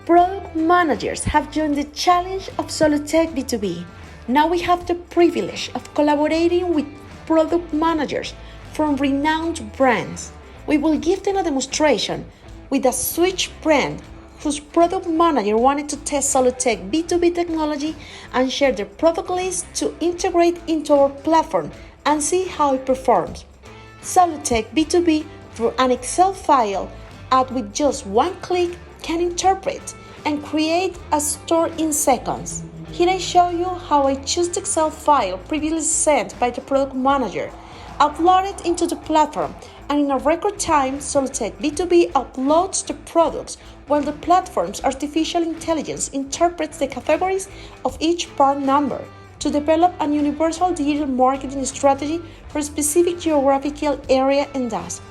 Product managers have joined the challenge of Solutek B2B. Now we have the privilege of collaborating with product managers from renowned brands. We will give them a demonstration with a Switch brand whose product manager wanted to test Solutek B2B technology and share their product list to integrate into our platform and see how it performs. Solutek B2B, through an Excel file, with just one click, can interpret and create a store in seconds. Here I show you how I choose the Excel file previously sent by the product manager, upload it into the platform, and in a record time, Solutek B2B uploads the products while the platform's artificial intelligence interprets the categories of each part number to develop a universal digital marketing strategy for a specific geographical area and thus.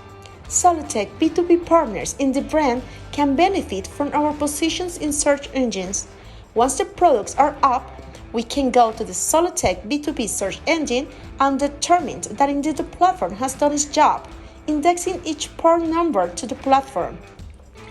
Solutek B2B partners in the brand can benefit from our positions in search engines. Once the products are up, we can go to the Solutek B2B search engine and determine that indeed the platform has done its job, indexing each part number to the platform.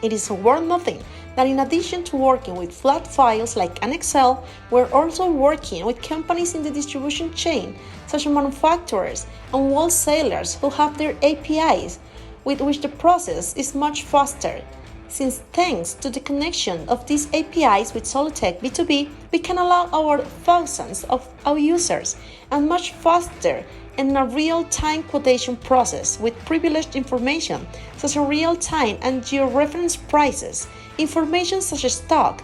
It is worth noting that in addition to working with flat files like an Excel, we're also working with companies in the distribution chain, such as manufacturers and wholesalers who have their APIs, with which the process is much faster. Since thanks to the connection of these APIs with Solutek B2B, we can allow our thousands of our users and much faster in a real-time quotation process with privileged information such as real-time and georeference prices, information such as stock,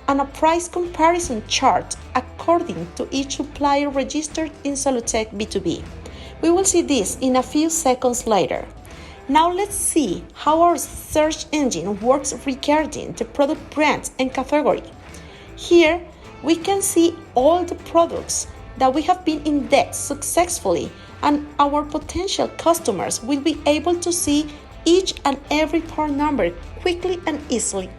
and a price comparison chart according to each supplier registered in Solutek B2B. We will see this in a few seconds later. Now let's see how our search engine works regarding the product brand and category. Here we can see all the products that we have been indexed successfully, and our potential customers will be able to see each and every part number quickly and easily.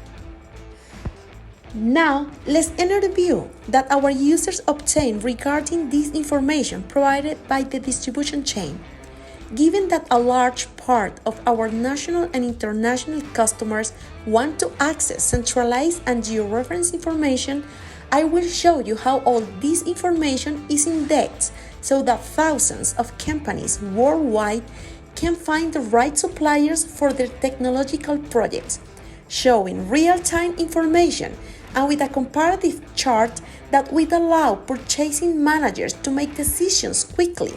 Now let's enter the view that our users obtain regarding this information provided by the distribution chain. Given that a large part of our national and international customers want to access centralized and georeferenced information, I will show you how all this information is indexed so that thousands of companies worldwide can find the right suppliers for their technological projects, showing real-time information and with a comparative chart that will allow purchasing managers to make decisions quickly.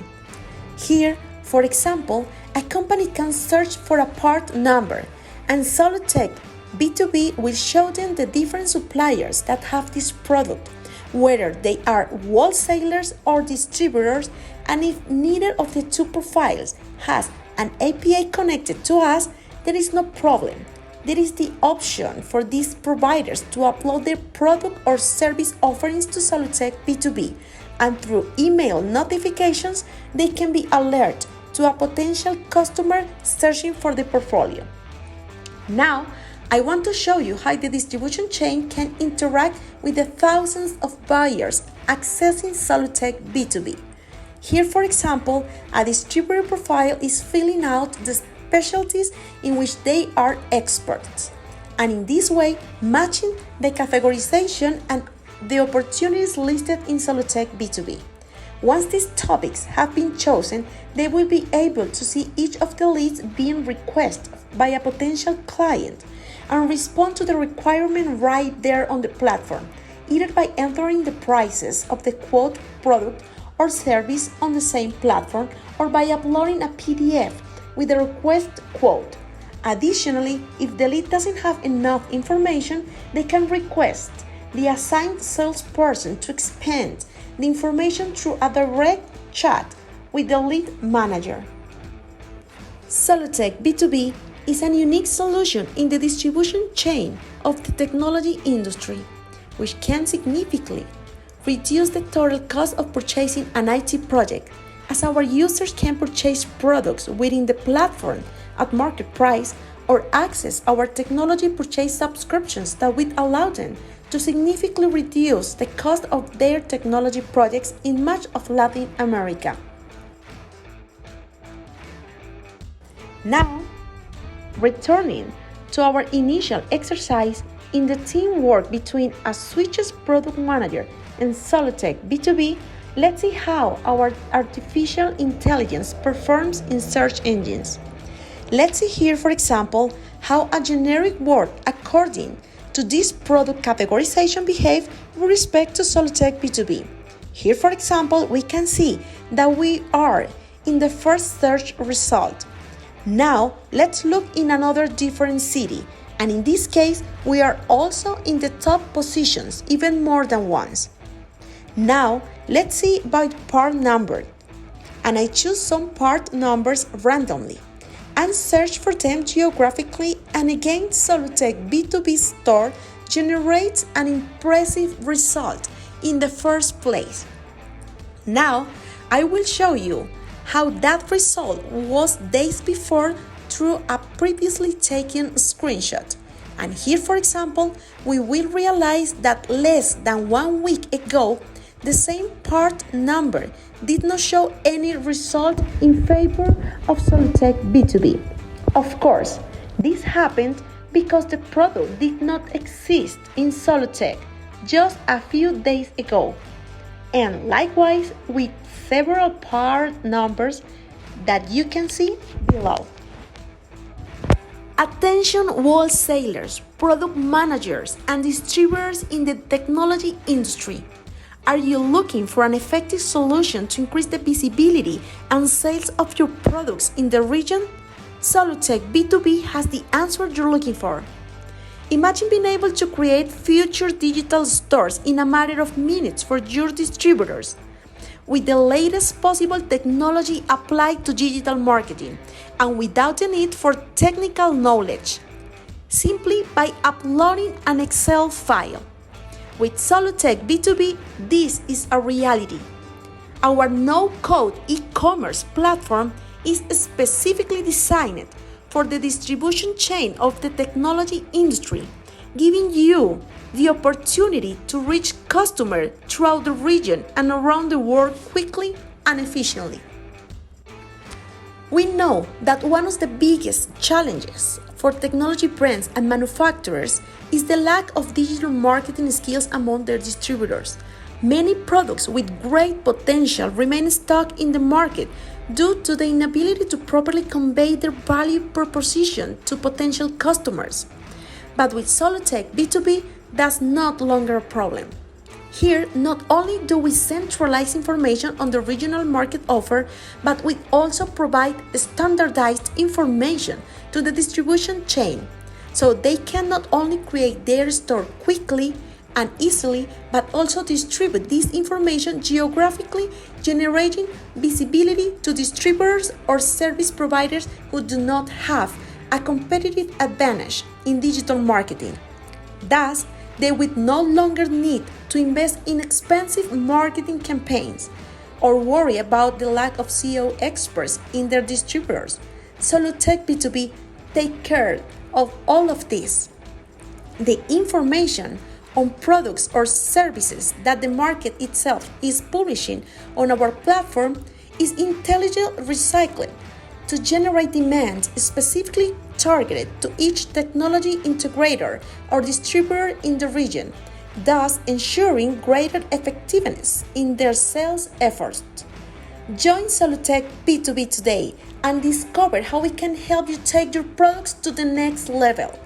Here, for example, a company can search for a part number, and Solutek B2B will show them the different suppliers that have this product, whether they are wholesalers or distributors, and if neither of the two profiles has an API connected to us, there is no problem. There is the option for these providers to upload their product or service offerings to Solutek B2B, and through email notifications, they can be alerted to a potential customer searching for the portfolio. Now, I want to show you how the distribution chain can interact with the thousands of buyers accessing Solutek B2B. Here, for example, a distributor profile is filling out the specialties in which they are experts, and in this way, matching the categorization and the opportunities listed in Solutek B2B. Once these topics have been chosen, they will be able to see each of the leads being requested by a potential client and respond to the requirement right there on the platform, either by entering the prices of the quote product or service on the same platform or by uploading a PDF with the request quote. Additionally, if the lead doesn't have enough information, they can request the assigned salesperson to expand the information through a direct chat with the lead manager. Solutek B2B is a unique solution in the distribution chain of the technology industry, which can significantly reduce the total cost of purchasing an IT project, as our users can purchase products within the platform at market price or access our technology purchase subscriptions that will allow them to significantly reduce the cost of their technology projects in much of Latin America. Now, returning to our initial exercise in the teamwork between a Switches product manager and Solutek B2B, let's see how our artificial intelligence performs in search engines. Let's see here, for example, how a generic word according to this product categorization behaves with respect to Solutek B2B. Here, for example, we can see that we are in the first search result. Now, let's look in another different city, and in this case, we are also in the top positions, even more than once. Now, let's see by part number, and I choose some part numbers randomly and search for them geographically, and again Solutek B2B store generates an impressive result in the first place. Now, I will show you how that result was days before through a previously taken screenshot. And here, for example, we will realize that less than 1 week ago, the same part number did not show any result in favor of Solutek B2B. Of course, this happened because the product did not exist in Solutek just a few days ago. And likewise with several part numbers that you can see below. Attention wholesalers, product managers, and distributors in the technology industry. Are you looking for an effective solution to increase the visibility and sales of your products in the region? Solutek B2B has the answer you're looking for. Imagine being able to create future digital stores in a matter of minutes for your distributors, with the latest possible technology applied to digital marketing and without the need for technical knowledge, simply by uploading an Excel file. With Solutek B2B, this is a reality. Our no-code e-commerce platform is specifically designed for the distribution chain of the technology industry, giving you the opportunity to reach customers throughout the region and around the world quickly and efficiently. We know that one of the biggest challenges for technology brands and manufacturers is the lack of digital marketing skills among their distributors. Many products with great potential remain stuck in the market due to the inability to properly convey their value proposition to potential customers. But with Solutek B2B, that's no longer a problem. Here, not only do we centralize information on the regional market offer, but we also provide standardized information to the distribution chain, so they can not only create their store quickly and easily, but also distribute this information geographically, generating visibility to distributors or service providers who do not have a competitive advantage in digital marketing. Thus, they will no longer need to invest in expensive marketing campaigns or worry about the lack of SEO experts in their distributors. Solutek B2B take care of all of this. The information on products or services that the market itself is publishing on our platform is intelligently recycled to generate demand specifically targeted to each technology integrator or distributor in the region, thus ensuring greater effectiveness in their sales efforts. Join Solutek B2B today and discover how we can help you take your products to the next level.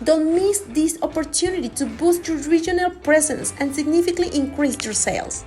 Don't miss this opportunity to boost your regional presence and significantly increase your sales.